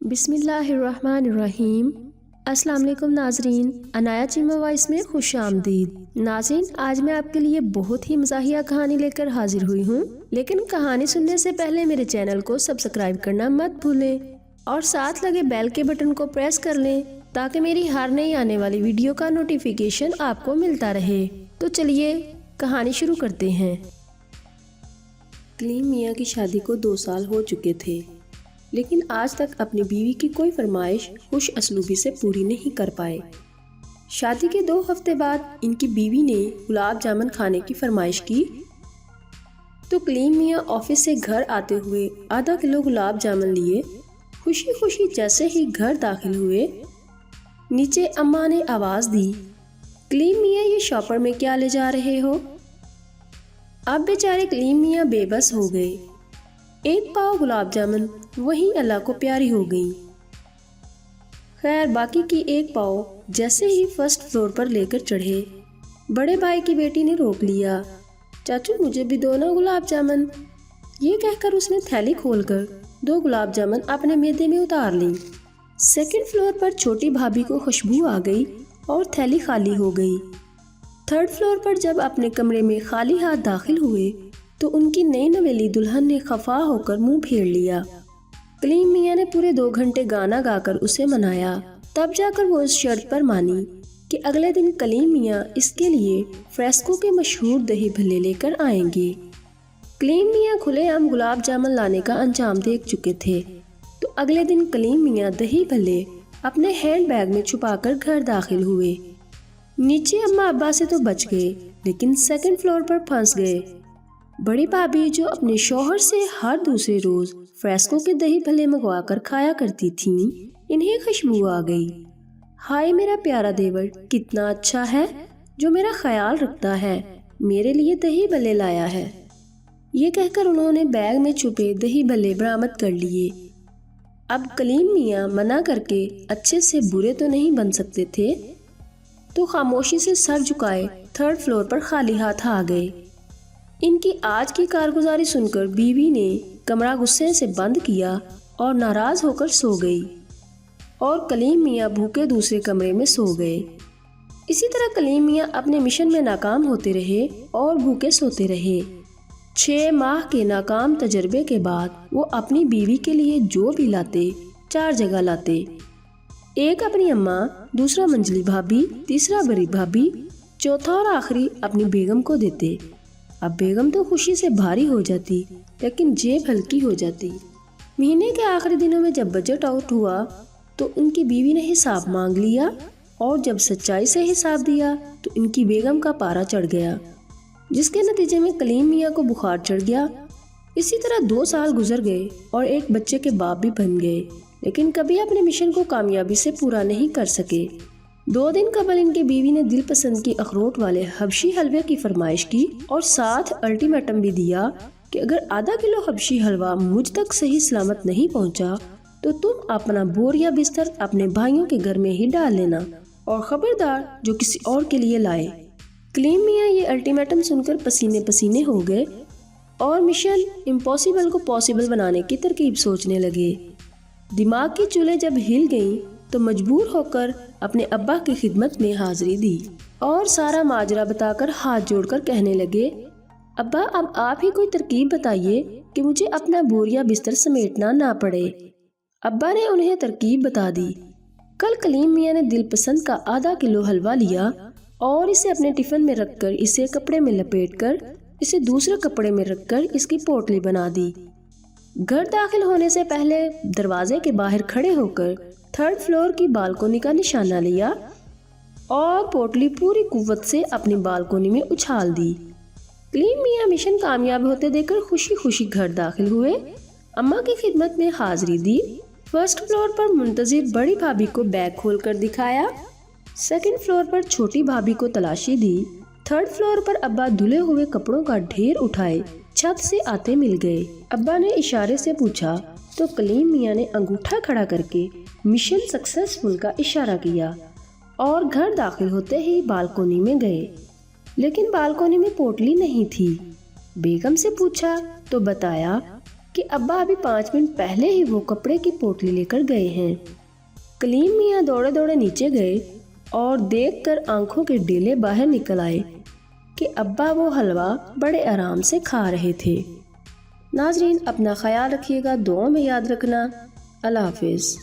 بسم اللہ الرحمن الرحیم۔ السلام علیکم ناظرین، عنایہ چیمہ وائس میں خوش آمدید۔ ناظرین، آج میں آپ کے لیے بہت ہی مزاحیہ کہانی لے کر حاضر ہوئی ہوں، لیکن کہانی سننے سے پہلے میرے چینل کو سبسکرائب کرنا مت بھولیں اور ساتھ لگے بیل کے بٹن کو پریس کر لیں تاکہ میری ہر نئی آنے والی ویڈیو کا نوٹیفیکیشن آپ کو ملتا رہے۔ تو چلیے کہانی شروع کرتے ہیں۔ کلیم میاں کی شادی کو 2 سال ہو چکے تھے، لیکن آج تک اپنی بیوی کی کوئی فرمائش خوش اسلوبی سے پوری نہیں کر پائے۔ شادی کے 2 ہفتے بعد ان کی بیوی نے گلاب جامن کھانے کی فرمائش کی تو کلیم میاں آفس سے گھر آتے ہوئے آدھا کلو گلاب جامن لیے خوشی خوشی جیسے ہی گھر داخل ہوئے، نیچے اماں نے آواز دی، کلیم میاں یہ شاپر میں کیا لے جا رہے ہو؟ اب بیچارے کلیم میاں بے بس ہو گئے۔ ایک پاؤ گلاب جامن وہیں اللہ کو پیاری ہو گئی۔ خیر باقی کی 1 پاؤ جیسے ہی فرسٹ فلور پر لے کر چڑھے، بڑے بھائی کی بیٹی نے روک لیا، چاچو مجھے بھی دو نا گلاب جامن۔ یہ کہہ کر اس نے تھیلی کھول کر 2 گلاب جامن اپنے معدے میں اتار لیں۔ 2nd فلور پر چھوٹی بھابھی کو خوشبو آ گئی اور تھیلی خالی ہو گئی۔ 3rd فلور پر جب اپنے کمرے میں خالی ہاتھ داخل ہوئے تو ان کی نئی نویلی دلہن نے خفا ہو کر منہ پھیر لیا۔ کلیم میاں نے پورے 2 گھنٹے گانا گا کر اسے منایا، تب جا کر وہ اس شرط پر مانی کہ اگلے دن کلیم میاں اس کے لیے فریسکو کے مشہور دہی بھلے لے کر آئیں گے۔ کلیم میاں کھلے عام گلاب جامن لانے کا انجام دیکھ چکے تھے، تو اگلے دن کلیم میاں دہی بھلے اپنے ہینڈ بیگ میں چھپا کر گھر داخل ہوئے۔ نیچے اماں ابا سے تو بچ گئے، لیکن 2nd فلور پر پھنس گئے۔ بڑی بھابھی جو اپنے شوہر سے ہر دوسرے روز فریسکو کے دہی بھلے منگوا کر کھایا کرتی تھیں، انہیں خوشبو آ گئی۔ ہائے میرا پیارا دیور کتنا اچھا ہے جو میرا خیال رکھتا ہے، میرے لیے دہی بھلے لایا ہے۔ یہ کہہ کر انہوں نے بیگ میں چھپے دہی بھلے برآمد کر لیے۔ اب کلیم میاں منع کر کے اچھے سے برے تو نہیں بن سکتے تھے، تو خاموشی سے سر جھکائے 3rd فلور پر خالی ہاتھ آ گئے۔ ان کی آج کی کارگزاری سن کر بیوی نے کمرہ غصے سے بند کیا اور ناراض ہو کر سو گئی، اور کلیم میاں بھوکے دوسرے کمرے میں سو گئے۔ اسی طرح کلیم میاں اپنے مشن میں ناکام ہوتے رہے اور بھوکے سوتے رہے۔ 6 ماہ کے ناکام تجربے کے بعد وہ اپنی بیوی کے لیے جو بھی لاتے 4 جگہ لاتے، ایک اپنی اماں، دوسرا منجلی بھابھی، تیسرا بڑی بھابھی، چوتھا اور آخری اپنی بیگم کو دیتے۔ اب بیگم تو خوشی سے بھاری ہو جاتی، لیکن جیب ہلکی ہو جاتی۔ مہینے کے آخری دنوں میں جب بجٹ آؤٹ ہوا تو ان کی بیوی نے حساب مانگ لیا، اور جب سچائی سے حساب دیا تو ان کی بیگم کا پارا چڑھ گیا، جس کے نتیجے میں کلیم میاں کو بخار چڑھ گیا۔ اسی طرح 2 سال گزر گئے اور ایک بچے کے باپ بھی بن گئے، لیکن کبھی اپنے مشن کو کامیابی سے پورا نہیں کر سکے۔ 2 دن قبل ان کی بیوی نے دل پسند کی اخروٹ والے حبشی حلوے کی فرمائش کی اور ساتھ الٹیمیٹم بھی دیا کہ اگر آدھا کلو حبشی حلوہ مجھ تک صحیح سلامت نہیں پہنچا تو تم اپنا بور یا بستر اپنے بھائیوں کے گھر میں ہی ڈال لینا، اور خبردار جو کسی اور کے لیے لائے۔ کلیم میاں یہ الٹیمیٹم سن کر پسینے پسینے ہو گئے اور مشن امپاسبل کو پاسبل بنانے کی ترکیب سوچنے لگے۔ دماغ کی چولیں جب ہل گئیں تو مجبور ہو کر اپنے ابا کی خدمت میں حاضری دی اور سارا ماجرا بتا کر ہاتھ جوڑ کر کہنے لگے، ابا اب آپ ہی کوئی ترکیب بتائیے کہ مجھے اپنا بوریا بستر سمیٹنا نہ پڑے۔ ابا نے انہیں ترکیب بتا دی۔ کل کلیم میاں نے دل پسند کا آدھا کلو حلوہ لیا اور اسے اپنے ٹفن میں رکھ کر اسے کپڑے میں لپیٹ کر اسے دوسرے کپڑے میں رکھ کر اس کی پوٹلی بنا دی۔ گھر داخل ہونے سے پہلے دروازے کے باہر کھڑے ہو کر 3rd فلور کی بالکونی کا نشانہ لیا اور پوٹلی پوری قوت سے اپنی بالکونی میں اچھال دی۔ کلیم میاں مشن کامیاب ہوتے دیکھ کر خوشی خوشی گھر داخل ہوئے، اماں کی خدمت میں حاضری دی، 1st فلور پر منتظر بڑی بھابھی کو بیگ کھول کر دکھایا، 2nd فلور پر چھوٹی بھابھی کو تلاشی دی، 3rd فلور پر ابا دھلے ہوئے کپڑوں کا ڈھیر اٹھائے چھت سے آتے مل گئے۔ ابا نے اشارے سے پوچھا تو کلیم میاں نے انگوٹھا کھڑا کر کے مشن سکسیسفل کا اشارہ کیا اور گھر داخل ہوتے ہی بالکونی میں گئے، لیکن بالکونی میں پوٹلی نہیں تھی۔ بیگم سے پوچھا تو بتایا کہ ابا ابھی 5 منٹ پہلے ہی وہ کپڑے کی پوٹلی لے کر گئے ہیں۔ کلیم میاں دوڑے دوڑے نیچے گئے اور دیکھ کر آنکھوں کے ڈیلے باہر نکل آئے کہ ابا وہ حلوہ بڑے آرام سے کھا رہے تھے۔ ناظرین، اپنا خیال رکھیے گا، دعاؤں میں یاد رکھنا۔ اللہ حافظ۔